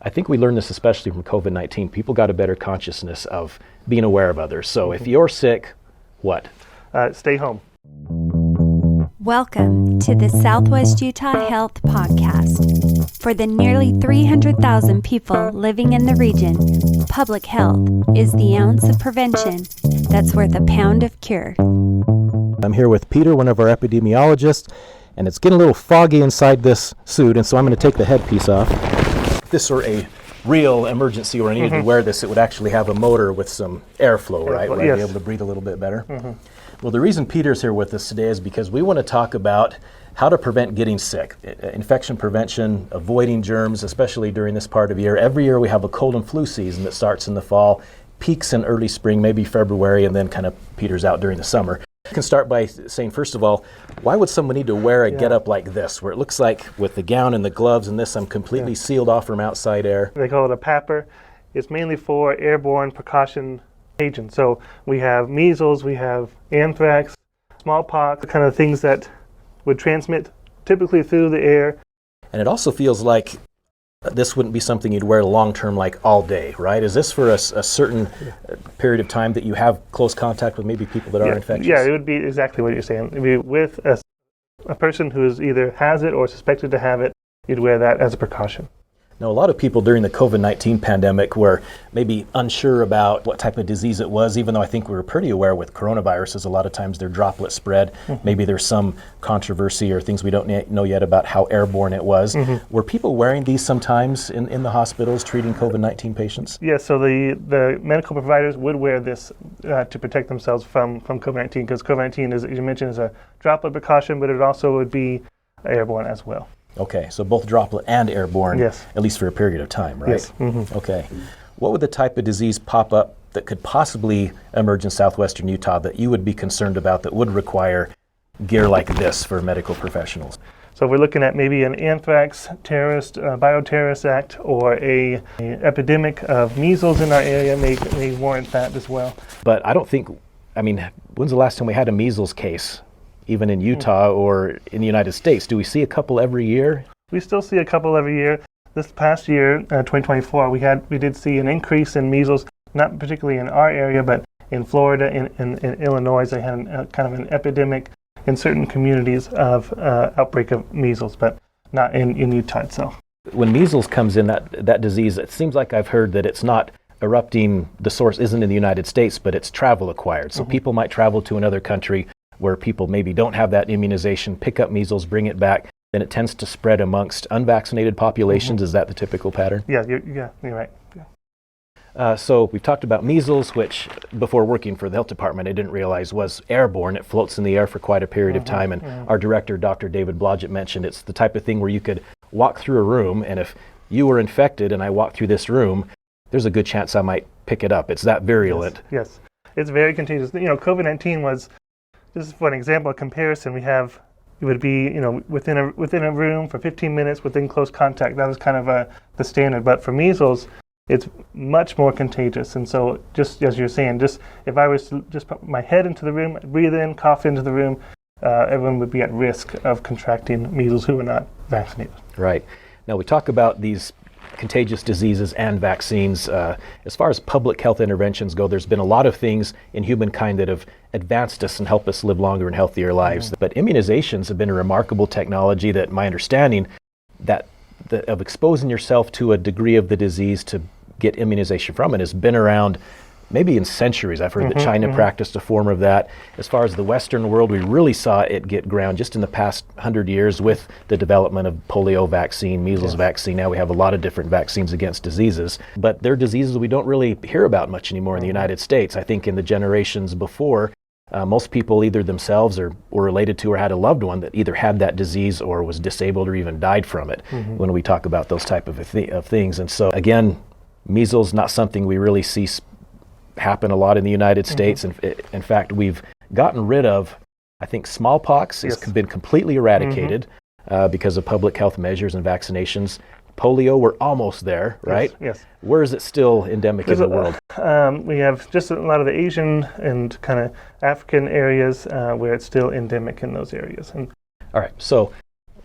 I think we learned this especially from COVID-19. People got a better consciousness of being aware of others. So if you're sick, what? Stay home. Welcome to the Southwest Utah Health Podcast. For the nearly 300,000 people living in the region, public health is the ounce of prevention that's worth a pound of cure. I'm here with Peter, one of our epidemiologists, and it's getting a little foggy inside this suit, and so I'm going to take the headpiece off. If this were a real emergency or I needed to wear this, it would actually have a motor with some airflow, right? Where I'd be able to breathe a little bit better. Well, the reason Peter's here with us today is because we want to talk about how to prevent getting sick. Infection prevention, avoiding germs, especially during this part of the year. Every year we have a cold and flu season that starts in the fall, peaks in early spring, maybe February, and then kind of peters out during the summer. I can start by saying, first of all, why would someone need to wear a get-up like this, where it looks like with the gown and the gloves and this, I'm completely sealed off from outside air? They call it a PAPR. It's mainly for airborne precaution agents. So we have measles, we have anthrax, smallpox, the kind of things that would transmit typically through the air. And it also feels like this wouldn't be something you'd wear long-term, like all day, right? Is this for a certain period of time that you have close contact with maybe people that are infectious? Yeah, it would be exactly what you're saying. It'd be with a person who is either has it or suspected to have it, you'd wear that as a precaution. Now, a lot of people during the COVID-19 pandemic were maybe unsure about what type of disease it was, even though I think we were pretty aware with coronaviruses. A lot of times they're droplet spread. Maybe there's some controversy or things we don't know yet about how airborne it was. Were people wearing these sometimes in the hospitals treating COVID-19 patients? Yes, so the medical providers would wear this to protect themselves from COVID-19, because COVID-19, as you mentioned, is a droplet precaution, but it also would be airborne as well. Okay, so both droplet and airborne, at least for a period of time, right? Yes. Okay. What would the type of disease pop up that could possibly emerge in southwestern Utah that you would be concerned about that would require gear like this for medical professionals? So we're looking at maybe an anthrax terrorist, bioterrorist act, or a epidemic of measles in our area may warrant that as well. But I don't think, when's the last time we had a measles case? Even in Utah or in the United States? Do we see a couple every year? We still see a couple every year. This past year, 2024, we did see an increase in measles, not particularly in our area, but in Florida, in Illinois. They had kind of an epidemic in certain communities of outbreak of measles, but not in Utah itself. When measles comes in, that disease, it seems like I've heard that it's not erupting, the source isn't in the United States, but it's travel acquired. So people might travel to another country where people maybe don't have that immunization, pick up measles, bring it back, then it tends to spread amongst unvaccinated populations. Is that the typical pattern? Yeah, you're right. Yeah. So we've talked about measles, which before working for the health department, I didn't realize was airborne. It floats in the air for quite a period of time. And our director, Dr. David Blodgett, mentioned it's the type of thing where you could walk through a room, and if you were infected and I walked through this room, there's a good chance I might pick it up. It's that virulent. Yes. It's very contagious. COVID-19 was, this is for an example, a comparison. It would be, within a room for 15 minutes within close contact. That was kind of the standard. But for measles, it's much more contagious. And so, just as you're saying, just if I was to just put my head into the room, breathe in, cough into the room, everyone would be at risk of contracting measles who are not vaccinated. Right. Now we talk about these contagious diseases and vaccines. As far as public health interventions go, there's been a lot of things in humankind that have advanced us and helped us live longer and healthier lives. But immunizations have been a remarkable technology that, my understanding, of exposing yourself to a degree of the disease to get immunization from it has been around maybe in centuries. I've heard that China practiced a form of that. As far as the Western world, we really saw it get ground just in the past 100 years with the development of polio vaccine, measles vaccine. Now we have a lot of different vaccines against diseases, but they're diseases we don't really hear about much anymore in the United States. I think in the generations before, most people either themselves or were related to or had a loved one that either had that disease or was disabled or even died from it when we talk about those type of things. And so again, measles, not something we really see happen a lot in the United States. In fact, we've gotten rid of, I think smallpox has been completely eradicated because of public health measures and vaccinations. Polio, we're almost there, right? Yes. Where is it still endemic in the world? We have just a lot of the Asian and kind of African areas where it's still endemic in those areas. All right, so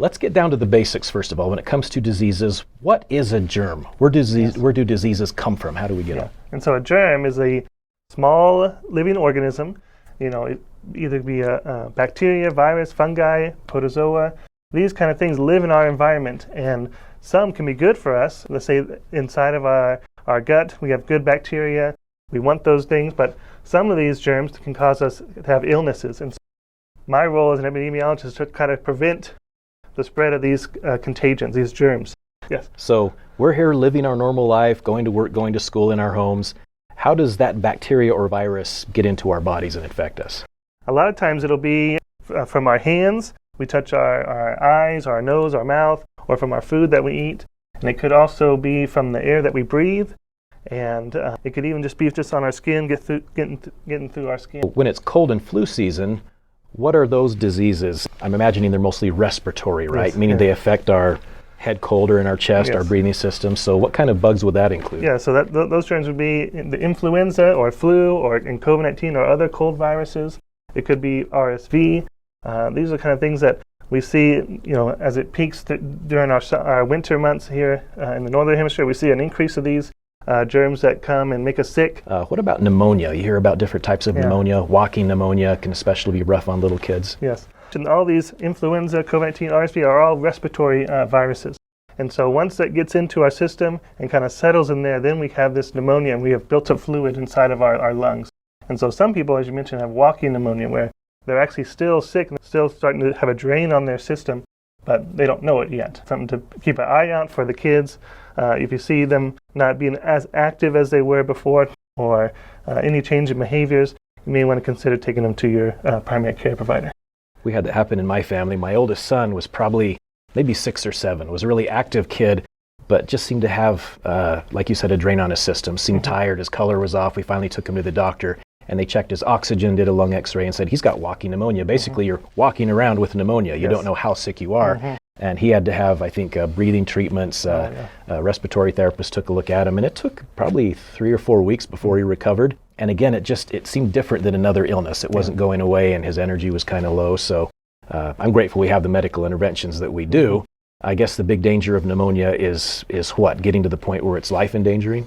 let's get down to the basics first of all. When it comes to diseases, what is a germ? Where do diseases come from? How do we get them? And so a germ is a small living organism. It either be a bacteria, virus, fungi, protozoa. These kind of things live in our environment, and some can be good for us. Let's say inside of our gut, we have good bacteria. We want those things, but some of these germs can cause us to have illnesses. And so my role as an epidemiologist is to kind of prevent the spread of these contagions, these germs. Yes. So we're here living our normal life, going to work, going to school in our homes. How does that bacteria or virus get into our bodies and infect us? A lot of times it'll be from our hands. We touch our eyes, our nose, our mouth, or from our food that we eat. And it could also be from the air that we breathe. And it could even just be on our skin, getting through our skin. When it's cold and flu season, what are those diseases? I'm imagining they're mostly respiratory, right? Yes, Meaning they affect our head cold or in our chest, our Yes. breathing system. So what kind of bugs would that include? Yeah, so those germs would be the influenza or flu or in COVID-19 or other cold viruses. It could be RSV. These are kind of things that we see, as it peaks during our winter months here in the northern hemisphere. We see an increase of these germs that come and make us sick. What about pneumonia? You hear about different types of Yeah. pneumonia. Walking pneumonia can especially be rough on little kids. Yes. And all these influenza, COVID-19, RSV are all respiratory viruses. And so once that gets into our system and kind of settles in there, then we have this pneumonia and we have built up fluid inside of our lungs. And so some people, as you mentioned, have walking pneumonia where they're actually still sick and still starting to have a drain on their system, but they don't know it yet. Something to keep an eye out for the kids. If you see them not being as active as they were before or any change in behaviors, you may want to consider taking them to your primary care provider. We had that happen in my family. My oldest son was probably maybe 6 or 7, was a really active kid, but just seemed to have, like you said, a drain on his system, seemed tired, his color was off. We finally took him to the doctor, and they checked his oxygen, did a lung x-ray, and said, he's got walking pneumonia. Basically, you're walking around with pneumonia. You Yes. don't know how sick you are. And he had to have, I think, breathing treatments. Respiratory therapist took a look at him, and it took probably 3 or 4 weeks before he recovered. And again, it seemed different than another illness. It wasn't going away, and his energy was kind of low. So I'm grateful we have the medical interventions that we do. I guess the big danger of pneumonia is what? Getting to the point where it's life-endangering?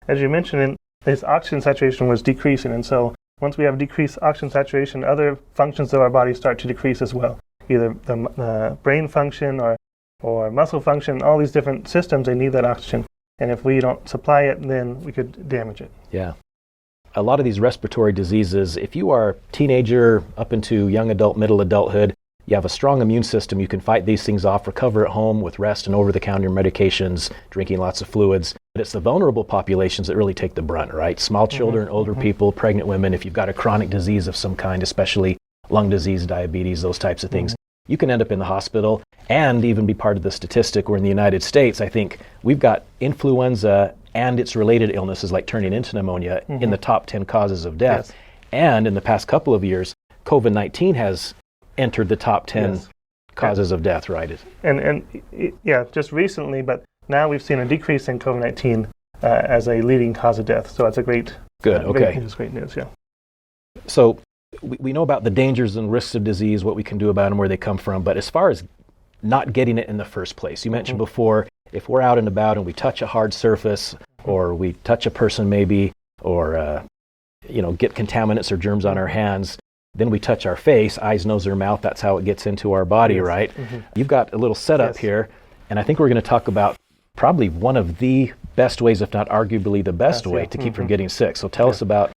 As you mentioned, his oxygen saturation was decreasing, and so once we have decreased oxygen saturation, other functions of our body start to decrease as well. Either the brain function or muscle function, all these different systems, they need that oxygen. And if we don't supply it, then we could damage it. Yeah. A lot of these respiratory diseases, if you are a teenager up into young adult, middle adulthood, you have a strong immune system, you can fight these things off, recover at home with rest and over-the-counter medications, drinking lots of fluids. But it's the vulnerable populations that really take the brunt, right? Small children, older people, pregnant women. If you've got a chronic disease of some kind, especially lung disease, diabetes, those types of things, you can end up in the hospital and even be part of the statistic where in the United States, I think we've got influenza and its related illnesses like turning into pneumonia in the top 10 causes of death. Yes. And in the past couple of years, COVID-19 has entered the top 10 causes of death, right? Yeah, just recently, but now we've seen a decrease in COVID-19 as a leading cause of death. So that's a great, Good, okay. It's great news, yeah. So we know about the dangers and risks of disease, what we can do about them, where they come from. But as far as not getting it in the first place, you mentioned before, if we're out and about and we touch a hard surface or we touch a person maybe or get contaminants or germs on our hands, then we touch our face, eyes, nose, or mouth. That's how it gets into our body, right? You've got a little setup here, and I think we're going to talk about probably one of the best ways, if not arguably the best way, to keep from getting sick. So tell us about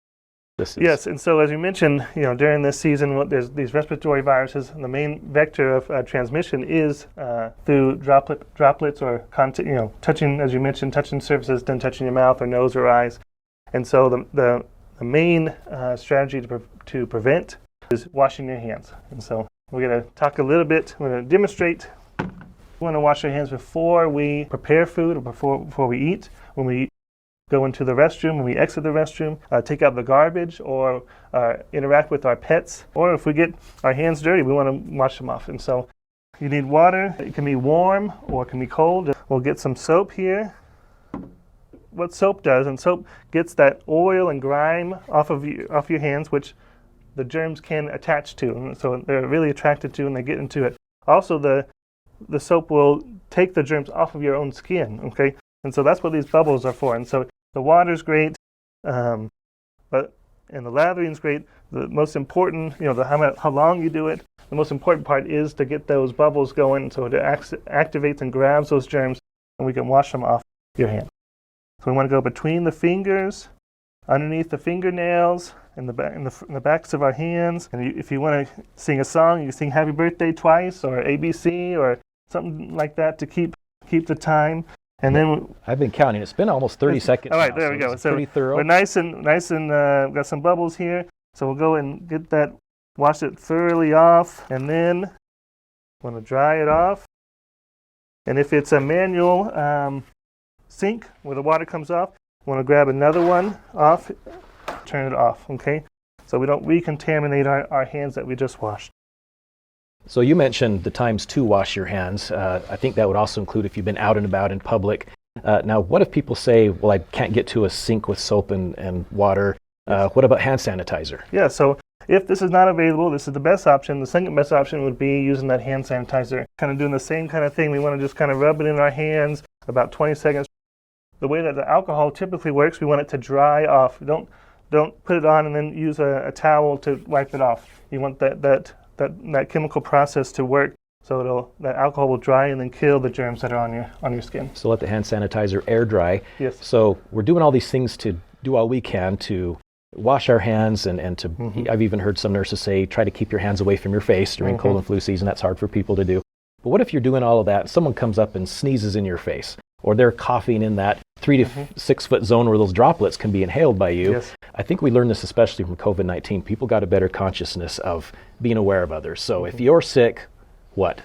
this. Yes, and so as you mentioned, during this season, there's these respiratory viruses, and the main vector of transmission is through droplets or touching, as you mentioned, touching surfaces, then touching your mouth or nose or eyes. And so the main strategy to prevent is washing your hands. And so we're going to talk a little bit, we're going to demonstrate. We want to wash our hands before we prepare food or before we eat, when we go into the restroom, when we exit the restroom, take out the garbage, or interact with our pets. Or if we get our hands dirty, we want to wash them off. And so you need water. It can be warm or it can be cold. We'll get some soap here. What soap does, and soap gets that oil and grime off your hands, which the germs can attach to. And so they're really attracted to and they get into it. Also, the the soap will take the germs off of your own skin, okay? And so that's what these bubbles are for. And so the water's great, and the lathering's great. The most important, how long you do it, the most important part is to get those bubbles going so it activates and grabs those germs, and we can wash them off your hand. So we want to go between the fingers, underneath the fingernails, in the backs of our hands. And if you want to sing a song, you can sing Happy Birthday twice, or ABC, or something like that to keep the time. And then I've been counting. It's been almost 30 seconds. All right, now, there we go. So pretty thorough. we're nice and got some bubbles here. So we'll go and get that, wash it thoroughly off, and then want to dry it off. And if it's a manual sink where the water comes off, want to grab another one off, turn it off, okay? So we don't recontaminate our hands that we just washed. So you mentioned the times to wash your hands. I think that would also include if you've been out and about in public. Now, what if people say, well, I can't get to a sink with soap and water? What about hand sanitizer? Yeah, so if this is not available, this is the best option. The second best option would be using that hand sanitizer. Kind of doing the same kind of thing. We want to just kind of rub it in our hands about 20 seconds. The way that the alcohol typically works, we want it to dry off. Don't put it on and then use a towel to wipe it off. You want that chemical process to work, so that alcohol will dry and then kill the germs that are on your skin. So let the hand sanitizer air dry. Yes. So we're doing all these things to do all we can to wash our hands and to, I've even heard some nurses say, try to keep your hands away from your face during cold and flu season. That's hard for people to do. But what if you're doing all of that, someone comes up and sneezes in your face, or they're coughing in that 3 to 6 foot zone where those droplets can be inhaled by you? Yes. I think we learned this especially from COVID-19. People got a better consciousness of being aware of others. So if you're sick, what?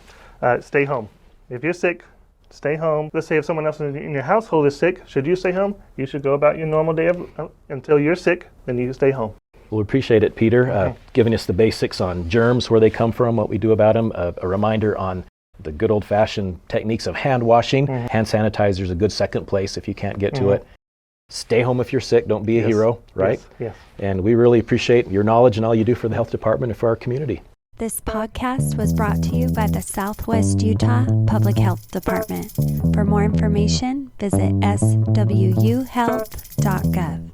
Stay home. If you're sick, stay home. Let's say if someone else in your household is sick, should you stay home? You should go about your normal day until you're sick, then you stay home. Well, we appreciate it, Peter, giving us the basics on germs, where they come from, what we do about them, a reminder on the good old-fashioned techniques of hand washing. Hand sanitizer is a good second place if you can't get to it. Stay home if you're sick. Don't be a hero, right? Yes. And we really appreciate your knowledge and all you do for the health department and for our community. This podcast was brought to you by the Southwest Utah Public Health Department. For more information, visit swuhealth.gov.